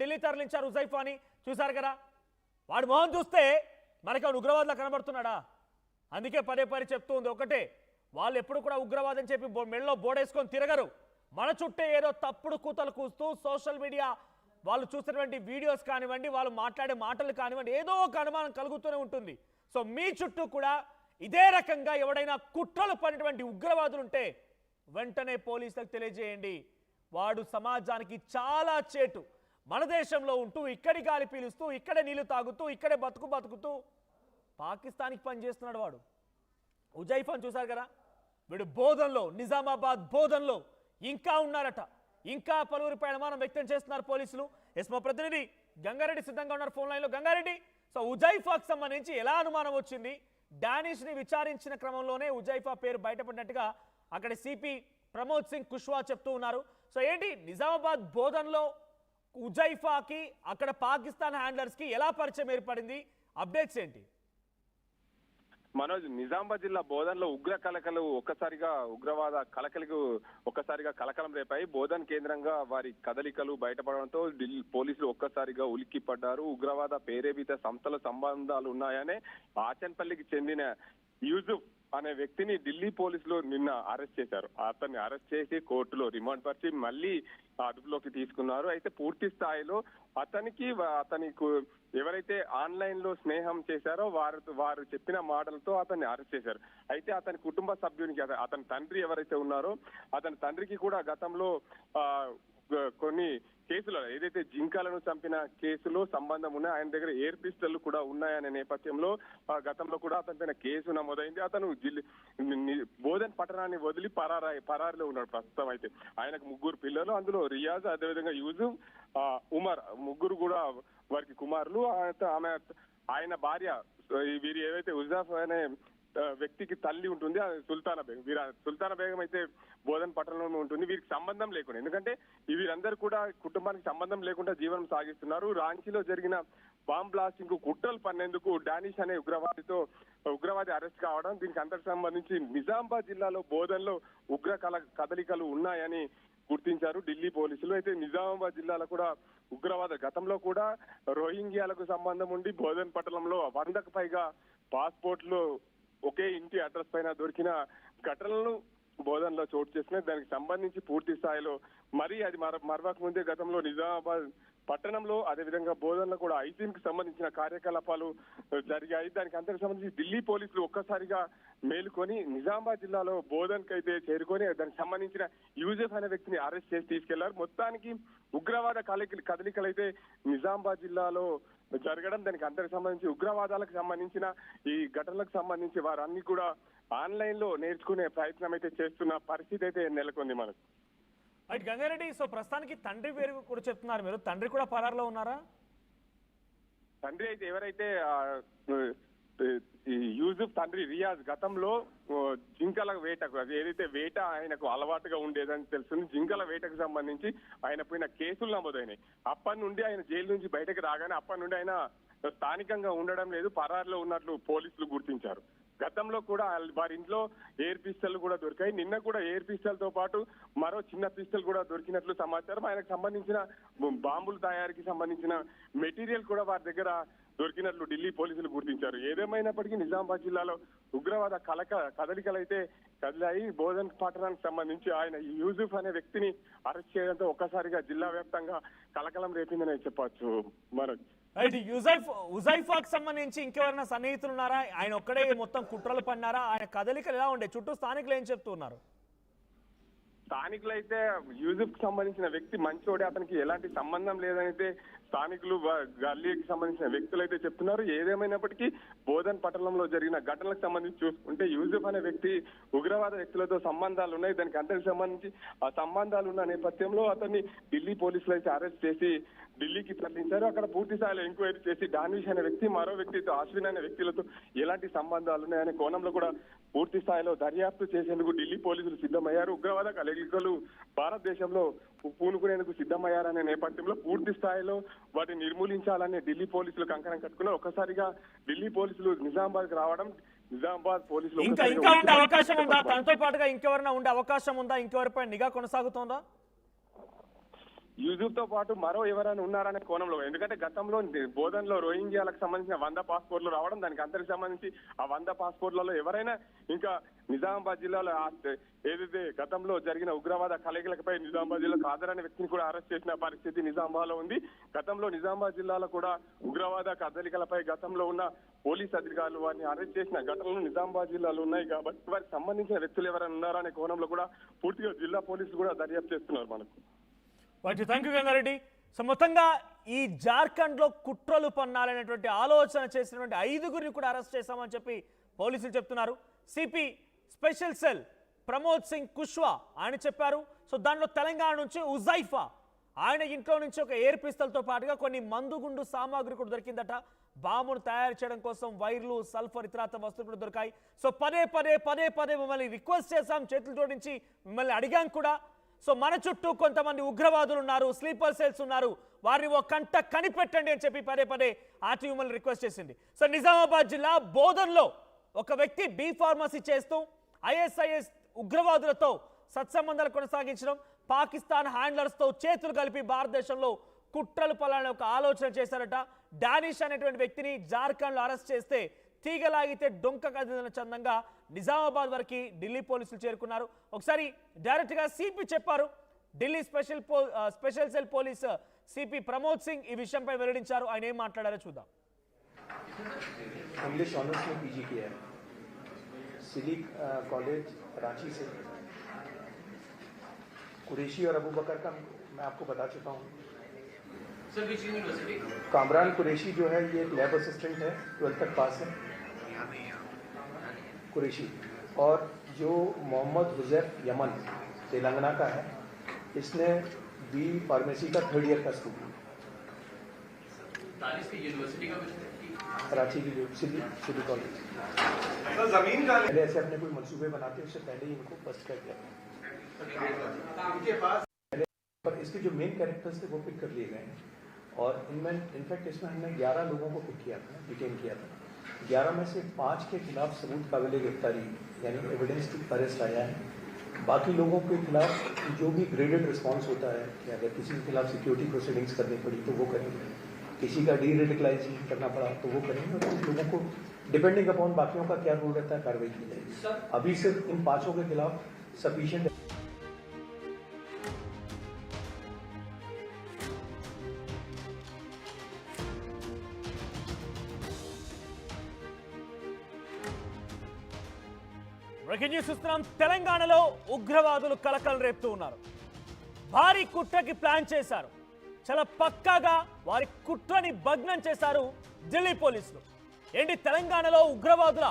ఢిల్లీ తరలించారు హుజైఫాని. చూశారు కదా, వాడు మొహం చూస్తే మనకి ఉగ్రవాదులా కనబడుతున్నాడా? అందుకే పదే పదే చెప్తూ ఉంది ఒకటే, వాళ్ళు ఎప్పుడు కూడా ఉగ్రవాదం చెప్పి మెడలో బోడేసుకొని తిరగరు. మన చుట్టే ఏదో తప్పుడు కూతలు కూస్తూ సోషల్ మీడియా వాళ్ళు చూసినటువంటి వీడియోస్ కానివ్వండి, వాళ్ళు మాట్లాడే మాటలు కానివ్వండి, ఏదో ఒక అనుమానం కలుగుతూనే ఉంటుంది. సో మీ చుట్టూ కూడా ఇదే రకంగా ఎవడైనా కుట్రలు పడినటువంటి ఉగ్రవాదులు ఉంటే వెంటనే పోలీసులకు తెలియజేయండి. వాడు సమాజానికి చాలా చేటు. మన దేశంలో ఉంటూ ఇక్కడి గాలి పీలుస్తూ ఇక్కడే నీళ్లు తాగుతూ ఇక్కడే బతుకుతూ పాకిస్తాన్కి పనిచేస్తున్నాడు వాడు. హుజైఫాన్ చూశారు కదా, వీడు బోధన్లో, నిజామాబాద్ బోధన్లో ఇంకా ఉన్నారట. ఇంకా పలువురిపై అనుమానం వ్యక్తం చేస్తున్నారు పోలీసులు. ఎస్, మా ప్రతినిధి గంగారెడ్డి సిద్ధంగా ఉన్నారు ఫోన్ లైన్లో. గంగారెడ్డి, సో హుజైఫాకు సంబంధించి ఎలా అనుమానం వచ్చింది? డానిష్ని విచారించిన క్రమంలోనే హుజైఫా పేరు బయటపడినట్టుగా అక్కడ సిపి ప్రమోద్ సింగ్ కుష్వా చెప్తూ ఉన్నారు. సో ఏంటి నిజామాబాద్ బోధన్లో హుజైఫాకి అక్కడ పాకిస్తాన్ హ్యాండ్లర్స్కి ఎలా పరిచయం ఏర్పడింది? అప్డేట్స్ ఏంటి? మనోజ్, నిజామాబాద్ జిల్లా బోధన్లో ఉగ్రవాద కలకలకు ఒక్కసారిగా కలకలం రేపాయి. బోధన్ కేంద్రంగా వారి కదలికలు బయటపడడంతో ఢిల్లీ పోలీసులు ఒక్కసారిగా ఉలిక్కి పడ్డారు. ఉగ్రవాద ప్రేరేపిత సంస్థల సంబంధాలు ఉన్నాయనే ఆచన్పల్లికి చెందిన యూసుఫ్ అనే వ్యక్తిని ఢిల్లీ పోలీసులు నిన్న అరెస్ట్ చేశారు. అతన్ని అరెస్ట్ చేసి కోర్టులో రిమాండ్ పరిచి మళ్ళీ అదుపులోకి తీసుకున్నారు. అయితే పూర్తి స్థాయిలో అతనికి ఎవరైతే ఆన్లైన్ లో స్నేహం చేశారో వారు చెప్పిన మాటలతో అతన్ని అరెస్ట్ చేశారు. అయితే అతని కుటుంబ సభ్యునికి, అతని తండ్రి ఎవరైతే ఉన్నారో అతని తండ్రికి కూడా గతంలో కొన్ని కేసులు, ఏదైతే జింకలను చంపిన కేసులో సంబంధం ఉన్నాయి, ఆయన దగ్గర ఎయిర్ పిస్టల్ కూడా ఉన్నాయనే నేపథ్యంలో గతంలో కూడా అతని పైన కేసు నమోదైంది. అతను బోధన్ పట్టణాన్ని వదిలి పరారిలో ఉన్నాడు ప్రస్తుతం. అయితే ఆయనకు 3 పిల్లలు, అందులో రియాజ్, అదేవిధంగా యూసుఫ్, ఉమర్, ముగ్గురు కూడా వారికి కుమారులు. ఆయన భార్య, వీరి ఏవైతే ఉజాఫ్ అనే వ్యక్తికి తల్లి ఉంటుంది, సుల్తానా బేగం. సుల్తానా బేగం అయితే బోధన్ పట్టణంలో ఉంటుంది. వీరికి సంబంధం లేకుండా, ఎందుకంటే వీరందరూ కూడా కుటుంబానికి సంబంధం లేకుండా జీవనం సాగిస్తున్నారు. రాంచీలో జరిగిన బాంబ్ బ్లాస్టింగ్ కు కుట్రలు పన్నేందుకు డానిష్ అనే ఉగ్రవాది అరెస్ట్ కావడం, దీనికి అంతకు సంబంధించి నిజామాబాద్ జిల్లాలో బోధన్లో కదలికలు ఉన్నాయని గుర్తించారు ఢిల్లీ పోలీసులు. అయితే నిజామాబాద్ జిల్లాలో కూడా ఉగ్రవాద గతంలో కూడా రోహింగ్యాలకు సంబంధం ఉండి బోధన్ పట్టణంలో 100కు పైగా పాస్పోర్ట్లు ఒకే ఇంటి అడ్రస్ పైన దొరికిన ఘటనలను బోధన్లో చోటు చేసినాయి. దానికి సంబంధించి పూర్తి స్థాయిలో అది మరవక ముందే గతంలో నిజామాబాద్ పట్టణంలో, అదేవిధంగా బోధన్లో కూడా ఐసీఎంకి సంబంధించిన కార్యకలాపాలు జరిగాయి. దానికి అంతకు సంబంధించి ఢిల్లీ పోలీసులు ఒక్కసారిగా మేలుకొని నిజామాబాద్ జిల్లాలో బోధన్ కి అయితే చేరుకొని దానికి సంబంధించిన యూజెఫ్ అనే వ్యక్తిని అరెస్ట్ చేసి తీసుకెళ్లారు. మొత్తానికి ఉగ్రవాద కదలికలు అయితే నిజామాబాద్ జిల్లాలో జరగడం, దానికి అంతకు సంబంధించి ఉగ్రవాదాలకు సంబంధించిన ఈ ఘటనలకు సంబంధించి వారన్నీ కూడా ఆన్లైన్ లో నేర్చుకునే ప్రయత్నం అయితే చేస్తున్న పరిస్థితి అయితే నెలకొంది మనకు. రైట్ గంగారెడ్డి, సో ప్రస్తుతానికి తండ్రి పేరు కూడా చెప్తున్నారు మీరు, తండ్రి కూడా పరారులో ఉన్నారా? తండ్రి అయితే ఎవరైతే యూసుఫ్ తండ్రి రియాజ్ గతంలో జింకల వేటకు, అది ఏదైతే వేట ఆయనకు అలవాటుగా ఉండేదని తెలుస్తుంది, జింకల వేటకు సంబంధించి ఆయన పైన కేసులు నమోదైనాయి. అప్పటి నుండి ఆయన జైలు నుంచి బయటకు రాగానే అప్పటి నుండి ఆయన స్థానికంగా ఉండడం లేదు, పరారులో ఉన్నట్లు పోలీసులు గుర్తించారు. గతంలో కూడా వారి ఇంట్లో ఎయిర్ పిస్టల్ కూడా దొరికాయి. నిన్న కూడా ఎయిర్ పిస్టల్ తో పాటు మరో చిన్న పిస్టల్ కూడా దొరికినట్లు సమాచారం. ఆయనకు సంబంధించిన బాంబుల తయారీకి సంబంధించిన మెటీరియల్ కూడా వారి దగ్గర దొరికినట్లు ఢిల్లీ పోలీసులు గుర్తించారు. ఏదేమైనప్పటికీ నిజామాబాద్ జిల్లాలో ఉగ్రవాద కదలికలు అయితే కదిలాయి. బోధన్ పట్టణానికి సంబంధించి ఆయన యూసుఫ్ అనే వ్యక్తిని అరెస్ట్ చేయడంతో ఒక్కసారిగా జిల్లా వ్యాప్తంగా కలకలం రేపిందని చెప్పొచ్చు. మనోజ్, హుజైఫాకు సంబంధించి ఇంకెవరైనా సన్నిహితులు ఉన్నారా? ఆయన ఒక్కడే మొత్తం కుట్రలు పన్నారా? ఆయన కదలికలు ఎలా ఉండే? చుట్టూ స్థానికులు ఏం చెప్తున్నారు? స్థానికులైతే యూసుఫ్ కి సంబంధించిన వ్యక్తి మంచోడే, అతనికి ఎలాంటి సంబంధం లేదనైతే స్థానికులు, గల్లీకి సంబంధించిన వ్యక్తులు అయితే చెప్తున్నారు. ఏదేమైనప్పటికీ బోధన్ పట్టణంలో జరిగిన ఘటనలకు సంబంధించి చూసుకుంటే యూసుఫ్ అనే వ్యక్తి ఉగ్రవాద వ్యక్తులతో సంబంధాలు ఉన్నాయి. దానికి అంతకు సంబంధించి ఆ సంబంధాలు ఉన్న నేపథ్యంలో అతన్ని ఢిల్లీ పోలీసులు అయితే అరెస్ట్ చేసి ఢిల్లీకి తరలించారు. అక్కడ పూర్తి స్థాయిలో ఎంక్వైరీ చేసి డానిష్ అనే వ్యక్తి, మరో వ్యక్తితో అశ్విన్ అనే వ్యక్తులతో ఎలాంటి సంబంధాలు ఉన్నాయనే కోణంలో కూడా పూర్తి స్థాయిలో దర్యాప్తు చేసేందుకు ఢిల్లీ పోలీసులు సిద్ధమయ్యారు. ఉగ్రవాద కలయికలు భారతదేశంలో పూనుకునేందుకు సిద్ధమయ్యారనే నేపథ్యంలో పూర్తి స్థాయిలో వాటిని నిర్మూలించాలని ఢిల్లీ పోలీసులు కంకణం కట్టుకున్నారు. ఒక్కసారిగా ఢిల్లీ పోలీసులు నిజామాబాద్ రావడం, నిజామాబాద్ పోలీసులు ఇంకా ఉండే అవకాశం ఉందా? తనతో పాటుగా ఇంకెవరైనా ఉండే అవకాశం ఉందా? ఇంకెవరిపై నిఘా కొనసాగుతోందా? యూసుఫ్ తో పాటు మరో ఎవరైనా ఉన్నారనే కోణంలో, ఎందుకంటే గతంలో బోధనలో రోహింగ్యాలకు సంబంధించిన 100 పాస్పోర్ట్లు రావడం, దానికి అందరికి సంబంధించి ఆ 100 పాస్పోర్ట్లలో ఎవరైనా ఇంకా నిజామాబాద్ జిల్లాలో ఏదైతే గతంలో జరిగిన ఉగ్రవాద కలయికలపై నిజామాబాద్ జిల్లాకు హాజరైన వ్యక్తిని కూడా అరెస్ట్ చేసిన పరిస్థితి నిజామాబాద్ లో ఉంది. గతంలో నిజామాబాద్ జిల్లాలో కూడా ఉగ్రవాద కదలికలపై గతంలో ఉన్న పోలీస్ అధికారులు వారిని అరెస్ట్ చేసిన ఘటనలు నిజామాబాద్ జిల్లాలో ఉన్నాయి. కాబట్టి వారికి సంబంధించిన వ్యక్తులు ఎవరైనా ఉన్నారనే కోణంలో కూడా పూర్తిగా జిల్లా పోలీసులు కూడా దర్యాప్తు చేస్తున్నారు మనకు. వాటి థ్యాంక్ యూ గంగారెడ్డి. సో మొత్తంగా ఈ జార్ఖండ్లో కుట్రలు పన్నాలనేటువంటి ఆలోచన చేసినటువంటి 5గురిని కూడా అరెస్ట్ చేశామని చెప్పి పోలీసులు చెప్తున్నారు. CP special cell Pramod Singh Kushwah ఆయన చెప్పారు. సో దానిలో తెలంగాణ నుంచి ఉజైఫా ఆయన ఇంట్లో నుంచి ఒక ఎయిర్ పిస్తల్తో పాటుగా కొన్ని మందుగుండు సామాగ్రి కూడా దొరికిందట. బాంబును తయారు చేయడం కోసం వైర్లు, సల్ఫర్, ఇతరత్ర వస్తువులు కూడా దొరికాయి. సో పదే పదే మిమ్మల్ని రిక్వెస్ట్ చేశాం, చేతులు జోడించి మిమ్మల్ని అడిగాం కూడా. సో మన చుట్టూ కొంతమంది ఉగ్రవాదులు ఉన్నారు, స్లీపర్ సెల్స్ ఉన్నారు, వారిని ఓ కంట కనిపెట్టండి అని చెప్పి పదే ఆర్టీ మిమ్మల్ని రిక్వెస్ట్ చేసింది. సో నిజామాబాద్ జిల్లా బోధన్లో ఒక వ్యక్తి బీ ఫార్మసీ చేస్తూ ఐఎస్ఐఎస్ ఉగ్రవాదులతో సత్సంబంధాలు కొనసాగించడం, పాకిస్తాన్ హ్యాండ్లర్స్తో చేతులు కలిపి భారతదేశంలో కుట్రలు పలాలని ఒక ఆలోచన చేశారట. డానిష్ అనేటువంటి వ్యక్తిని జార్ఖండ్లో అరెస్ట్ చేస్తే తీగలాగితే డొంక కదిలిన చందంగా నిజామాబాద్ వరకు ఢిల్లీ పోలీసులు చేరుకున్నారు. ఒకసారి డైరెక్ట్గా సిపి చెప్పారు. Delhi special cell police CP Pramod Singh ఈ విషయంపై వెల్లడించారు. ఆయన ఏం మాట్లాడారో చూద్దాం. इंग्लिश ऑनर्स में पीजी किया है सिली कॉलेज रांची से। कुरैशी और अबू बकर का मैं आपको बता चुका हूँ। कामरान कुरैशी जो है ये एक लैब असिस्टेंट है, 12th तक पास है कुरैशी। और जो मोहम्मद हुजैफ यमन तेलंगाना का है, इसने बी फार्मेसी का 3rd ईयर का स्टूडेंट, कराची की सिटी कॉलेज। पहले ऐसे अपने कोई मंसूबे बनाते हैं, उससे पहले ही इनको बस्ट कर दिया पर इसके जो मेन कैरेक्टर्स थे वो पिक कर लिए गए हैं। और इनमें इनफैक्ट इसमें हमने 11 लोगों को पिक किया था, डिटेन किया था। 11 में से 5 के खिलाफ सबूत काबिल गिरफ्तारी यानी एविडेंस की अरेस्ट आया है। बाकी लोगों के खिलाफ जो भी ग्रेडेड रिस्पॉन्स होता है कि अगर किसी के खिलाफ सिक्योरिटी प्रोसीडिंग्स करनी पड़ी तो वो करेंगे, किसी का डीरेडिकलाइजेशन करना पड़ा तो वो करेंगे, और कुछ लोगों को डिपेंडिंग अपॉन बाकियों का क्या रोल रहता है कार्रवाई की जाएगी। अभी सिर्फ इन 5 के खिलाफ सफिशिएंट బ్రేకింగ్ న్యూస్ చూస్తున్నాం. తెలంగాణలో ఉగ్రవాదులు కలకలం రేపుతూ ఉన్నారు. భారీ కుట్రకి ప్లాన్ చేశారు. చాలా పక్కాగా వారి కుట్రని భగ్నం చేశారు ఢిల్లీ పోలీసులు. ఏంటి తెలంగాణలో ఉగ్రవాదుల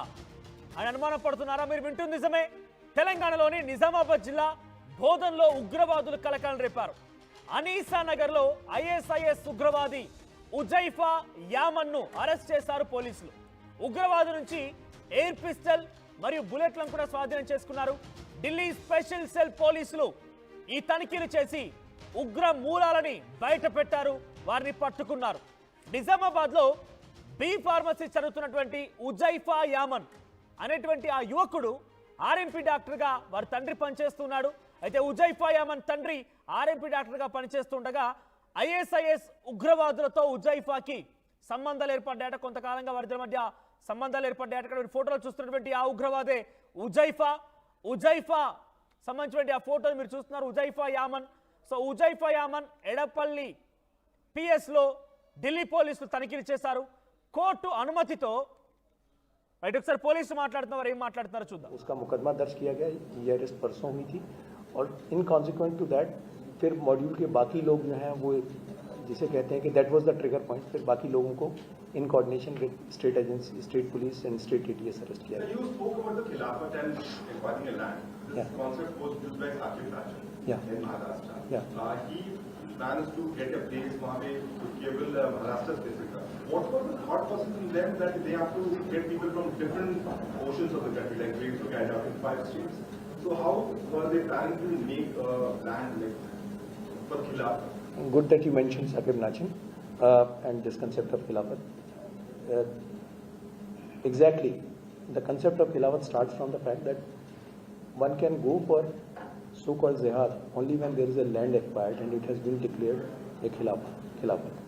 అని అనుమానం పడుతున్నారా? మీరు వింటుంది నిజమే. తెలంగాణలోని నిజామాబాద్ జిల్లా బోధన్లో ఉగ్రవాదులు కలకలం రేపారు. అనీసా నగర్లో ఐఎస్ఐఎస్ ఉగ్రవాది ఉజైఫా యామన్ను అరెస్ట్ చేశారు పోలీసులు. ఉగ్రవాదు నుంచి ఎయిర్ పిస్టల్ మరియు బుల్లెట్లను కూడా స్వాధీనం చేసుకున్నారు. ఢిల్లీ స్పెషల్ సెల్ పోలీసులు ఈ తనిఖీలు చేసి ఉగ్ర మూలాలని బయట పెట్టారు, వారిని పట్టుకున్నారు. నిజామాబాద్ లో బి ఫార్మసీ చదువుతున్నటువంటి ఉజైఫా యామన్ అనేటువంటి ఆ యువకుడు ఆర్ఎంపీ డాక్టర్గా వారి తండ్రి పనిచేస్తున్నాడు. అయితే ఉజైఫా యామన్ తండ్రి ఆర్ఎంపీ డాక్టర్గా పనిచేస్తుండగా ఐఎస్ఐఎస్ ఉగ్రవాదులతో ఉజైఫాకి సంబంధాలు ఏర్పడ్డాయట. కొంతకాలంగా వారిద్దరి మధ్య సంబంధాలు ఏర్పడ్డాయట. ఇక్కడ ఫోటోలు చూస్తున్నటువంటి ఆ ఉగ్రవాదే ఉజైఫా సంబంధించినటువంటి ఆ ఫోటోలు మీరు చూస్తున్నారు. ఉజైఫా యామన్. సో ఉజైఫా యామన్ ఎడపల్లి పిఎస్లో ఢిల్లీ పోలీసులు తనిఖీలు చేశారు కోర్టు అనుమతితో. రైట్, ఒకసారి పోలీసులు మాట్లాడుతున్నారు, ఏం మాట్లాడుతున్నారో చూద్దాం. उसका मुकदमा दर्ज किया गया, ये अरेस्ट परसों हुई थी और इन कॉन्सिक्वेंट टू दैट फिर मॉड्यूल के बाकी लोग जो हैं वो जिसे कहते हैं कि that was the trigger point, फिर बाकी लोगों को in coordination with state agency, state police and state ATS arrest किया. You spoke about the Khilafat and acquiring a land. This concept was used by Sakib Najan in Maharashtra. He plans to get a place वहाँ पे to केवल Maharashtra specific. What was the thought process in them that they have to get people from different portions of the country, like they to get out in 5 states? So how were they planning to make land like for Khilafat? Good that you mentioned Sakib Najan and this concept of Khilafat. Exactly, the concept of Khilafat starts from the fact that one can go for so-called zihar only when there is a land acquired and it has been declared a khilafat.